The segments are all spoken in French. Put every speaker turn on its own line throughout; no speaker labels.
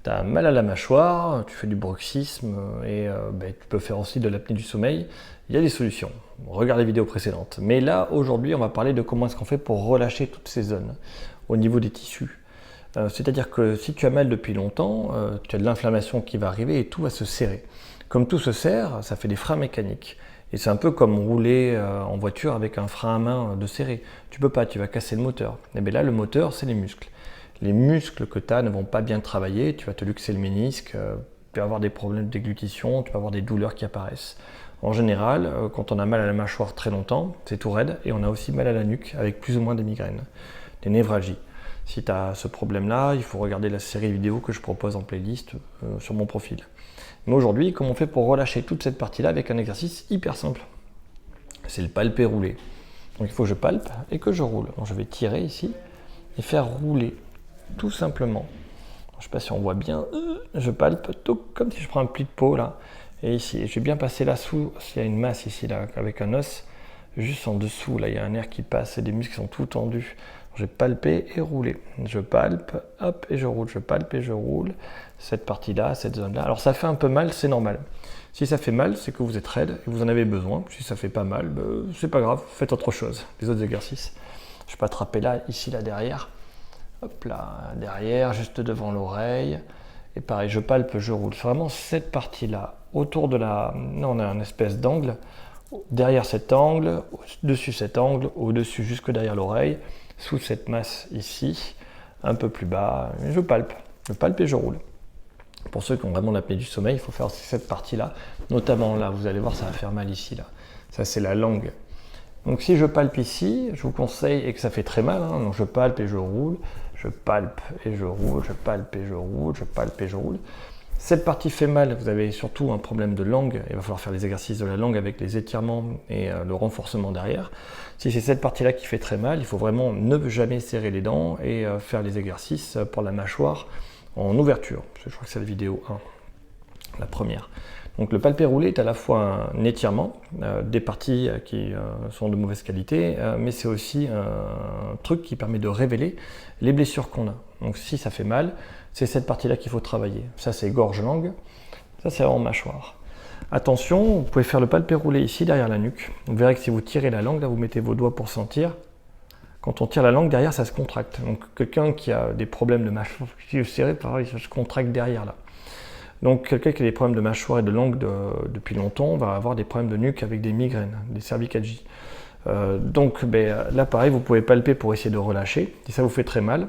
tu as mal à la mâchoire, tu fais du bruxisme et tu peux faire aussi de l'apnée du sommeil, il y a des solutions. Regarde les vidéos précédentes. Mais là, aujourd'hui, on va parler de comment est-ce qu'on fait pour relâcher toutes ces zones au niveau des tissus. C'est-à-dire que si tu as mal depuis longtemps, tu as de l'inflammation qui va arriver et tout va se serrer. Comme tout se serre, ça fait des freins mécaniques. Et c'est un peu comme rouler en voiture avec un frein à main de serré. Tu peux pas, tu vas casser le moteur. Et bien là, le moteur, c'est les muscles. Les muscles que tu as ne vont pas bien travailler, tu vas te luxer le ménisque, tu vas avoir des problèmes de déglutition, tu vas avoir des douleurs qui apparaissent. En général, quand on a mal à la mâchoire très longtemps, c'est tout raide et on a aussi mal à la nuque avec plus ou moins des migraines, des névralgies. Si tu as ce problème-là, il faut regarder la série vidéo que je propose en playlist sur mon profil. Mais aujourd'hui, comment on fait pour relâcher toute cette partie-là avec un exercice hyper simple? C'est le palper rouler. Donc il faut que je palpe et que je roule. Donc je vais tirer ici et faire rouler, tout simplement. Je ne sais pas si on voit bien, je palpe tout comme si je prends un pli de peau là. Et ici, je vais bien passer là-dessous, s'il y a une masse ici là, avec un os, juste en dessous, là il y a un nerf qui passe et des muscles qui sont tout tendus. Je vais palper et rouler. Je palpe, hop, et je roule. Je palpe et je roule. Cette partie-là, cette zone-là. Alors ça fait un peu mal, c'est normal. Si ça fait mal, c'est que vous êtes raide et vous en avez besoin. Si ça fait pas mal, c'est pas grave, faites autre chose. Les autres exercices. Je peux attraper là, ici, là, derrière. Hop là, derrière, juste devant l'oreille. Et pareil, je palpe, je roule. C'est vraiment cette partie-là, autour de la... Là, on a une espèce d'angle. Derrière cet angle, au-dessus cet angle, au-dessus jusque derrière l'oreille. Sous cette masse ici, un peu plus bas, je palpe et je roule. Pour ceux qui ont vraiment l'apnée du sommeil, il faut faire aussi cette partie-là, notamment là, vous allez voir, ça va faire mal ici, là. Ça, c'est la langue. Donc si je palpe ici, je vous conseille, et que ça fait très mal, hein, donc je palpe et je roule, je palpe et je roule, je palpe et je roule, je palpe et je roule. Cette partie fait mal, vous avez surtout un problème de langue, il va falloir faire les exercices de la langue avec les étirements et le renforcement derrière. Si c'est cette partie-là qui fait très mal, il faut vraiment ne jamais serrer les dents et faire les exercices pour la mâchoire en ouverture. Je crois que c'est la vidéo 1, la première. Donc le palper roulé est à la fois un étirement des parties qui sont de mauvaise qualité, mais c'est aussi un truc qui permet de révéler les blessures qu'on a. Donc si ça fait mal, c'est cette partie-là qu'il faut travailler. Ça c'est gorge-langue, ça c'est en mâchoire. Attention, vous pouvez faire le palper roulé ici derrière la nuque. Vous verrez que si vous tirez la langue, là vous mettez vos doigts pour sentir. Quand on tire la langue derrière, ça se contracte. Donc quelqu'un qui a des problèmes de mâchoire serrée, pareil, ça se contracte derrière là. Donc quelqu'un qui a des problèmes de mâchoire et de langue depuis longtemps va avoir des problèmes de nuque avec des migraines, des cervicalgies. Donc là pareil, vous pouvez palper pour essayer de relâcher. Si ça vous fait très mal,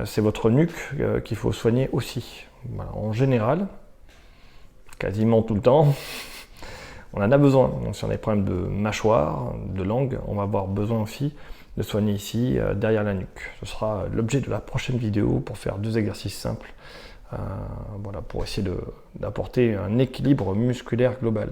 c'est votre nuque qu'il faut soigner aussi. Voilà. En général, quasiment tout le temps, on en a besoin. Donc si on a des problèmes de mâchoire, de langue, on va avoir besoin aussi de soigner ici, derrière la nuque. Ce sera l'objet de la prochaine vidéo pour faire 2 exercices simples. Voilà, pour essayer d'apporter un équilibre musculaire global.